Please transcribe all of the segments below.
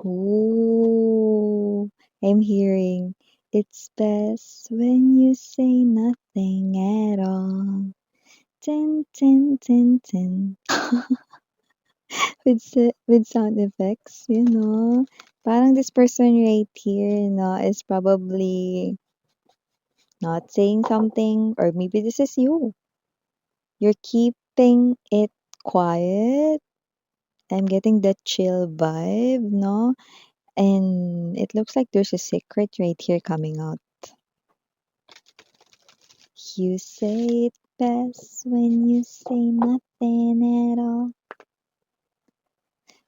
Ooh, I'm hearing it's best when you say nothing at all. Tin, tin, tin, tin. With sound effects, you know. Parang this person right here, you know, is probably not saying something, or maybe this is you. You're keeping it quiet. I'm getting that chill vibe, no? And it looks like there's a secret right here coming out. You say it best when you say nothing at all.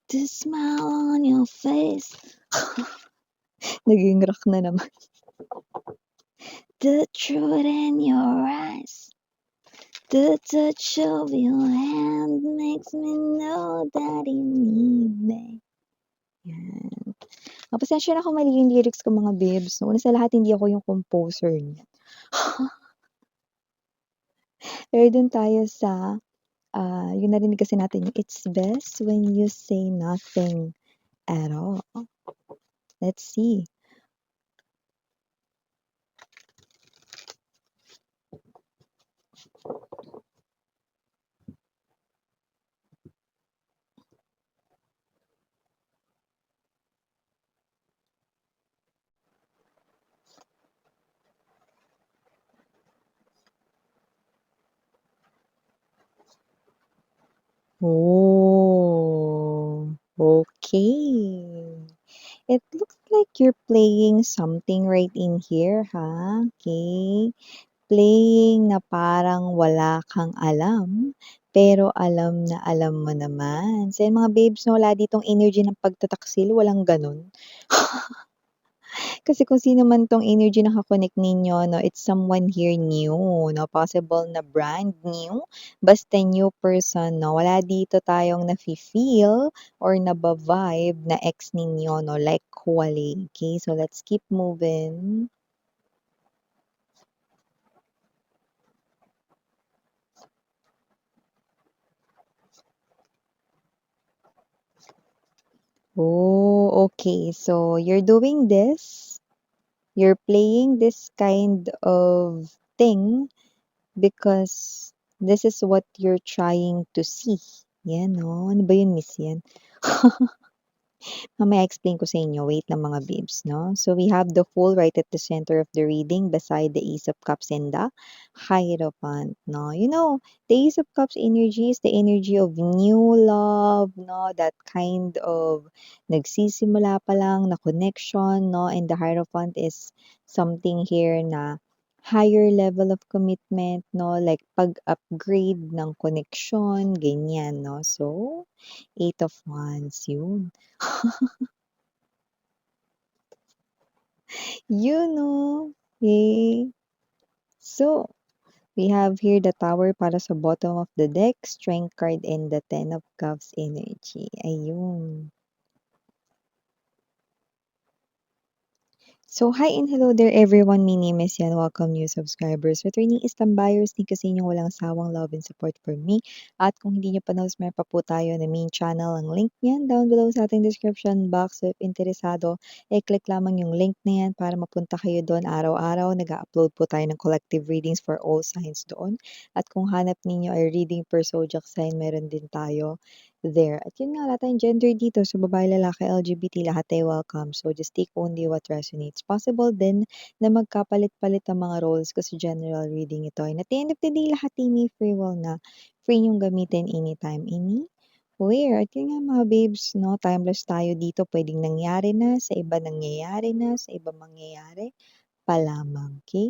The smile on your face. Naging rock na naman. The truth in your eyes. The touch of your hand makes me know that you need me. Yan. Pasensya na kung mali yung lyrics ko mga babes. Una sa lahat, hindi ako yung composer niyan. Pero dun tayo sa, yung narinig kasi natin yung it's best when you say nothing at all. Let's see. Oh, okay. It looks like you're playing something right in here, ha? Okay. Playing na parang wala kang alam, pero alam na alam mo naman. So, yan mga babes 'no, wala ditong energy ng pagtataksil, walang gano'n. Kasi kung sino man 'tong energy na ka-connect ninyo 'no, it's someone here new 'no, possible na brand new, basta new person 'no. Wala dito tayong nafi-feel or naba-vibe na ex ninyo 'no, like wale. Okay, so let's keep moving. Oh, okay. So you're doing this, you're playing this kind of thing because this is what you're trying to see. Yan, no? Ano ba yun, miss yan? Mamaya explain ko sa inyo. Wait lang mga babes, no? So we have the Fool right at the center of the reading beside the Ace of Cups and the Hierophant, no? You know, the Ace of Cups energy is the energy of new love, no? That kind of nagsisimula pa lang na connection, no? And the Hierophant is something here na higher level of commitment, no? Like pag-upgrade ng connection, ganyan, no? So, Eight of Wands, yun. You know, eh. So, we have here the Tower para sa bottom of the deck, Strength card, and the Ten of Cups energy. Ayun. So, hi and hello there everyone. My name is Yan. Welcome new subscribers. Returning is tambayers din kasi inyong walang sawang love and support for me. At kung hindi nyo pa na-subscribe pa po tayo na main channel, ang link niyan down below sa ating description box. So, if interesado, click lamang yung link na yan para mapunta kayo doon araw-araw. Nag-upload po tayo ng collective readings for all signs doon. At kung hanap ninyo ay reading per zodiac sign, meron din tayo there. At yun nga, lahat tayong gender dito. So, babae, lalaki, LGBT, lahat ay welcome. So, just take only what resonates. Possible din na magkapalit-palit ang mga roles kasi general reading ito. And at the end of the day, lahat ay may free will na. Free yung gamitin anytime, anywhere. At yun nga mga babes, no? Timeless tayo dito. Pwedeng nangyari na, sa iba nangyayari na, sa iba mangyayari pa lamang. Okay?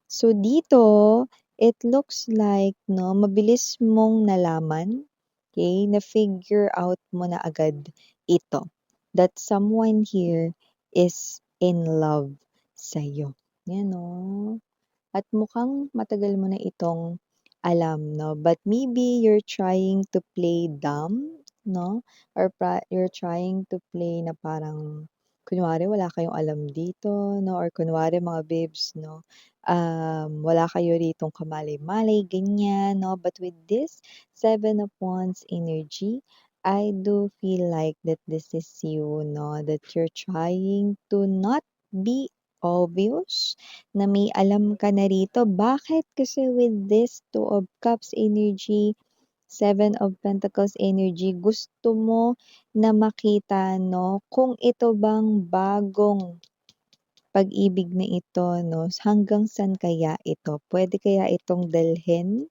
So, dito, it looks like, no, mabilis mong nalaman, okay, na-figure out mo na agad ito, that someone here is in love sa'yo. Yan, no? At mukhang matagal mo na itong alam, no? But maybe you're trying to play dumb, no? Or you're trying to play na parang kunwari wala kayong alam dito, no? Or kunwari mga babes, no? wala kayo ritong kamalay-malay, ganyan, 'no? But with this Seven of Wands energy, I do feel like that this is you, 'no? That you're trying to not be obvious na may alam ka na rito. Bakit? Kasi with this Two of Cups energy, Seven of Pentacles energy, gusto mo na makita, 'no, kung ito bang bagong pag-ibig na ito, 'no, hanggang saan kaya ito? Puwede kaya itong dalhin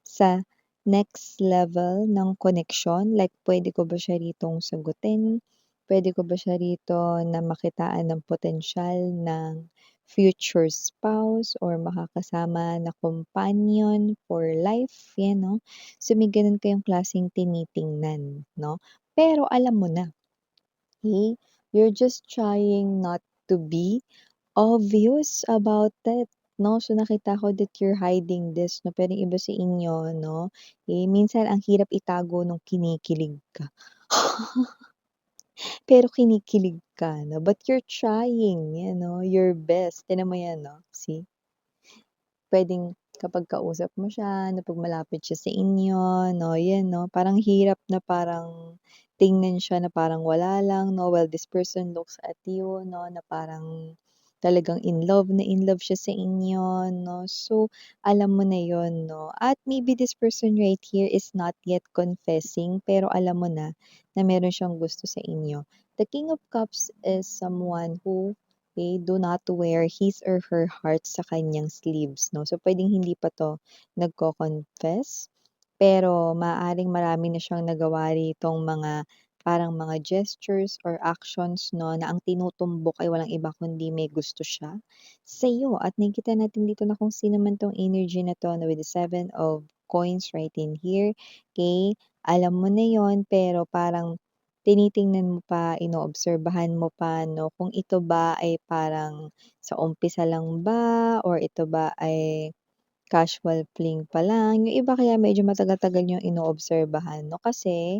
sa next level ng connection? Like puwede ko ba siya ritong sagutin? Puwede ko ba siya rito na makitaan ng potensyal ng future spouse or makakasama na companion for life, 'yan 'no? So, may gano'n kayong klaseng tinitingnan, 'no? Pero alam mo na, okey? You're just trying not to be obvious about it, 'no? So, nakita ko that you're hiding this 'no, pero yung iba sa inyo 'no, minsan ang hirap itago nung kinikilig ka. Pero kinikilig ka 'no, but you're trying, your best. Tignan mo 'yan 'no, see? Puwedeng kapag kausap mo siya, 'no, 'pag malapit siya sa inyo 'no, 'yan 'no, parang hirap na parang tingnan siya na parang wala lang 'no, while this person looks at you 'no, na parang talagang in love siya sa inyo 'no. So, alam mo na 'yun 'no, at maybe this person right here is not yet confessing, pero alam mo na meron siyang gusto sa inyo. The King of Cups is someone who do not wear his or her heart sa kanyang sleeves 'no. So, puwedeng hindi pa 'to nagko-confess, pero maaaring marami na siyang nagawa ritong mga parang mga gestures or actions 'no, na ang tinutumbok ay walang iba kundi may gusto siya sa'yo. At nakikita natin dito na kung sino man 'tong energy na 'to na with the Seven of Coins right in here, okey, alam mo na 'yun pero parang tinitingnan mo pa, inoobserbahan mo pa 'no, kung ito ba ay parang sa umpisa lang ba or ito ba ay casual fling pa lang. Yung iba kaya medyo matagal-tagal niyong inoobserbahan 'no, kasi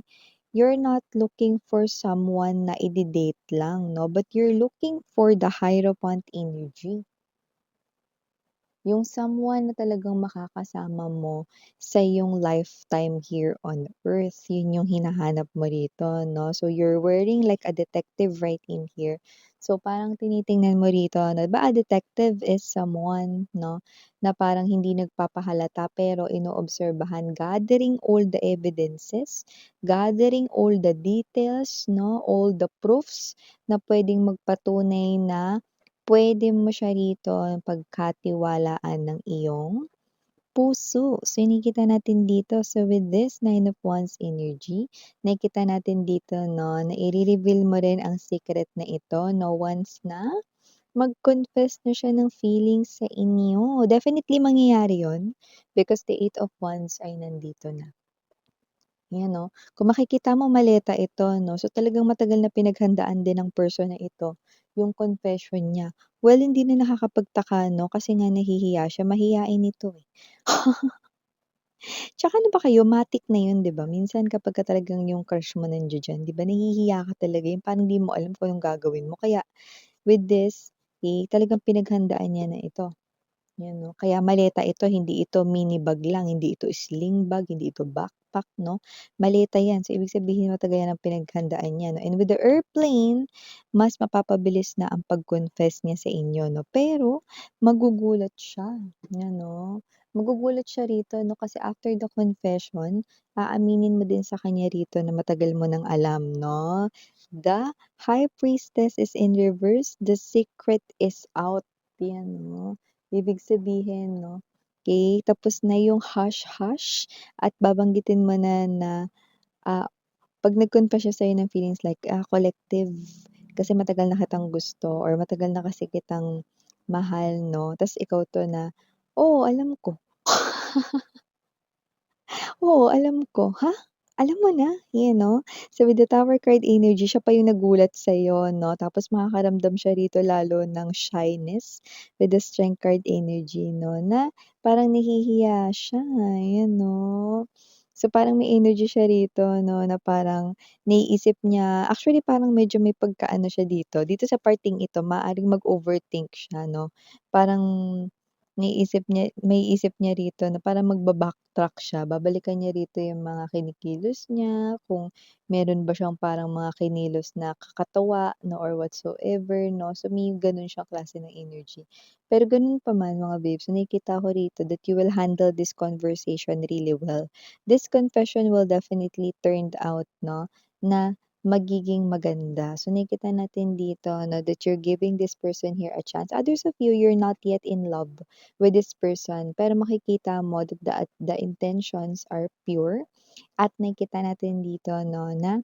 you're not looking for someone na ide-date lang 'no, but you're looking for the Hierophant energy. Yung someone na talagang makakasama mo sa iyong lifetime here on earth, yun yung hinahanap mo rito 'no. So, you're wearing like a detective right in here. So, parang tinitingnan mo rito na 'di ba a detective is someone 'no, na parang hindi nagpapahalata pero inoobserbahan, gathering all the evidences, gathering all the details 'no, all the proofs na puwedeng magpatunay na puwede mo siya rito pagkatiwalaan ng iyong puso. So, nakikita natin dito, so with this Nine of Wands energy, nakikita natin dito 'no, na ire-reveal mo rin ang secret na ito 'no, once na mag-confess na siya ng feelings sa inyo. Definitely mangyayari 'yun because the Eight of Wands ay nandito na. 'Yan 'no, kung makikita mo maleta ito 'no, so talagang matagal na pinaghandaan din ng person na ito, yung confession niya. Well, hindi na nakakapagtaka 'no, kasi nga nahihiya siya, mahiyain ito, eh. Tsaka ano ba kayo, matic na yun 'di ba? Minsan kapagka talagang yung crush mo nandiya-diyan 'di ba, nahihiya ka talaga, yung parang di mo alam kung anong gagawin mo. Kaya with this, talagang pinaghandaan niya na ito. 'Yan 'no, kaya maleta ito, hindi ito mini bag lang, hindi ito sling bag, hindi ito backpack 'no, maleta 'yan. So, ibig sabihin matagal 'yan ang pinaghandaan niya 'no, and with the airplane, mas mapapabilis na ang pag-confess niya sa inyo 'no, pero magugulat siya, 'yan 'no. Magugulat siya rito 'no, kasi after the confession, aaminin mo din sa kanya rito na matagal mo ng alam 'no. The High Priestess is in reverse, the secret is out, 'yan 'no. Ibig sabihin 'no, tapos na yung hush-hush at babanggitin mo na, ah, 'pag nag-confess siya sa'yo ng feelings like, collective, kasi matagal na kitang gusto or matagal na kasi kitang mahal 'no, ta's ikaw 'to na, "Oo, alam ko." Oo, alam ko. Ha? Alam mo na? 'Yan 'no? So, with the Tower card energy, siya pa yung nagulat sa'yo 'no, tapos makakaramdam siya rito lalo ng shyness with the Strength card energy 'no, na parang nahihiya siya, ayan 'no. So, parang may energy siya rito 'no, na parang naiisip niya actually parang medyo may pagkaano siya dito sa parting ito maaaring mag-overthink siya 'no. Parang Maiisip niya rito na parang magba-backtrack siya, babalikan niya rito yung mga kinikilos niya, kung meron ba siyang parang mga kinilos na kakatuwa 'no or whatsoever 'no. So, may gano'n siyang klase ng energy. Pero gano'n pa man mga babes, nakikita ko rito that you will handle this conversation really well. This confession will definitely turned out 'no, na magiging maganda. So, nakikita natin dito 'no, that you're giving this person here a chance. Others of you, you're not yet in love with this person, pero makikita mo that the intentions are pure at nakikita natin dito 'no, na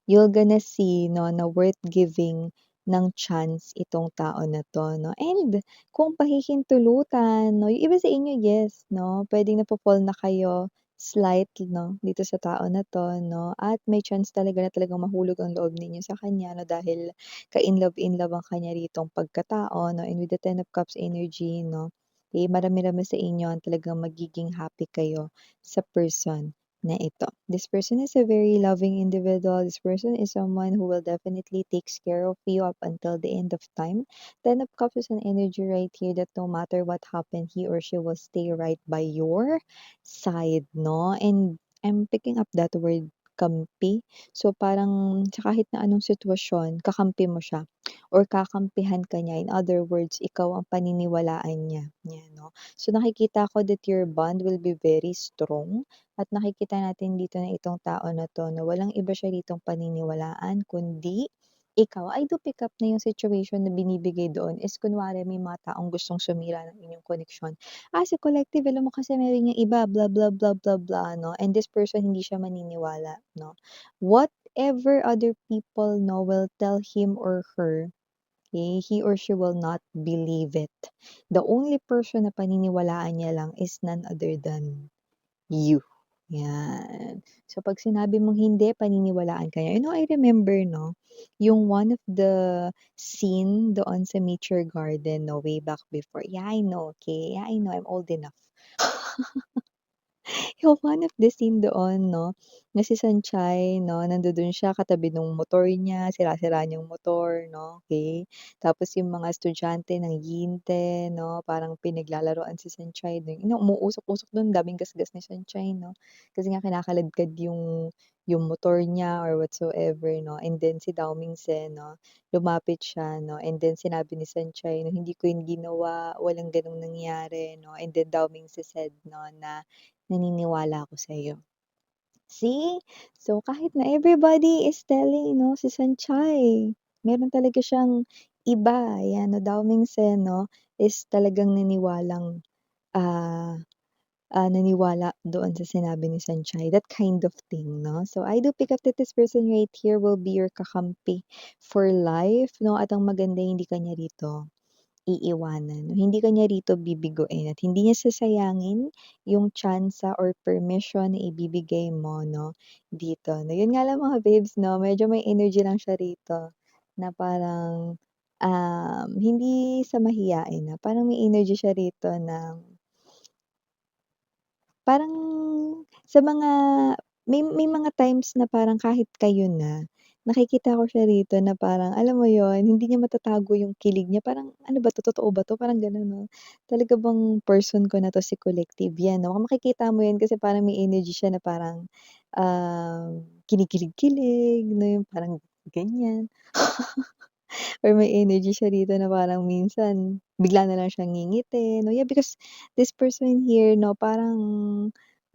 you're gonna see 'no, na worth giving ng chance itong tao na 'to 'no. And kung pahihintulutan 'no, yung iba sa inyo yes 'no, puwedeng napo-fall na kayo slight 'no, dito sa tao na 'to 'no, at may chance talaga na talagang mahulog ang loob ninyo sa kanya 'no, dahil ka-in love ang kanya ritong pagkatao 'no, and with the Ten of Cups energy 'no, eh, marami-rami sa inyo ang talagang magiging happy kayo sa person na ito. This person is a very loving individual. This person is someone who will definitely takes care of you up until the end of time. Ten of Cups is an energy right here that no matter what happened, he or she will stay right by your side, no? And I'm picking up that word kampi. So parang sa kahit na anong sitwasyon, kakampi mo siya or kakampihan ka niya. In other words, ikaw ang paniniwalaan niya. Yan, no? So nakikita ko that your bond will be very strong at nakikita natin dito na itong tao na 'to na walang iba siya ritong paniniwalaan kundi ikaw. I do pick up na yung situation na binibigay doon is kunwari may mga taong gustong sumira ng inyong koneksyon. Si collective alam mo kasi meron yang iba blah, blah, blah, blah, blah 'no, and this person hindi siya maniniwala 'no. Whatever other people 'no will tell him or her, okay, he or she will not believe it. The only person na paniniwalaan niya lang is none other than you, 'yan. So 'pag sinabi mong hindi, paniniwalaan ka niya. I remember 'no, yung one of the scene doon sa Meet Your Garden 'no, way back before. Yeah, I know, okay? Yeah, I know, I'm old enough. Yung one of the scene doon 'no, na si Sanchay 'no, nandodo'n siya katabi nung motor niya, sira-sira niyang motor 'no, okey. Tapos yung mga estudyante nanghihinte 'no, parang pinaglalaruan si Sanchay dun umuusok-usok dun, daming gasgas ni Sanchay 'no, kasi nga kinakaladkad yung motor niya or whatsoever 'no, and then si Dao Mingse 'no, lumapit siya 'no, and then sinabi ni Sanchay na, "Hindi ko yun ginawa, walang gano'ng nangyari," 'no, and then Dao Mingse said 'no na, "Naniniwala ako sa'yo." See? So, kahit na everybody is telling 'no, si Sanchay, meron talaga siyang iba, 'yan 'no, Dao Mingse 'no, is talagang ah, naniwala doon sa sinabi ni Sanchay, that kind of thing 'no. So, I do pick up that this person right here will be your kakampi for life 'no, at ang maganda hindi ka niya rito iiwanan. Hindi ka niya rito bibiguin at hindi niya sasayangin yung tsansa or permission na ibibigay mo 'no, dito 'no. Yun nga lang mga babes 'no, medyo may energy lang siya rito na parang, hindi sa mahiyain na parang may energy siya rito na parang sa mga may mga times na parang kahit kayo na, nakikita ko siya rito na parang alam mo yun, hindi niya matatago yung kilig niya parang, "Ano ba 'to, totoo ba 'to?" Parang gano'n 'no. "Talaga bang person ko na 'to, si collective?" 'Yan 'no, makikita mo 'yan kasi parang may energy siya na parang, kinikilig-kilig 'no, yung parang ganyan. Or may energy siya dito na parang minsan bigla na lang siyang ngingiti 'no, yeah, because this person here 'no parang,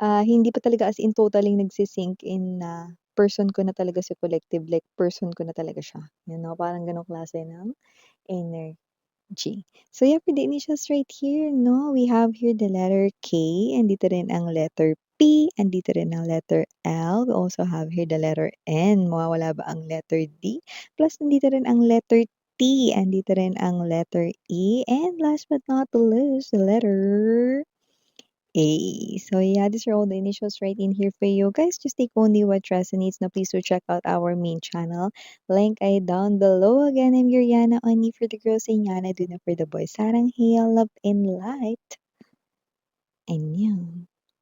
hindi pa talaga as in totally nagsi-sink in na person ko na talaga si collective, like person ko na talaga siya, you know, parang gano'ng klase ng energy. So yeah, for the initials right here 'no, we have here the letter K, andito rin ang letter P, andito rin ang letter L, we also have here the letter N, mawawala ba ang letter D? Plus nandito rin ang letter T, andito rin ang letter E, and last but not the least, the letter A. So yeah, these are all the initials right in here for you. Guys, just take only what resonates. Now please do check out our main channel. Link ay down below. Again, I'm Yuriana, only for the girls and Yana, do na for the boys. Sarang hail, love, and light. And you.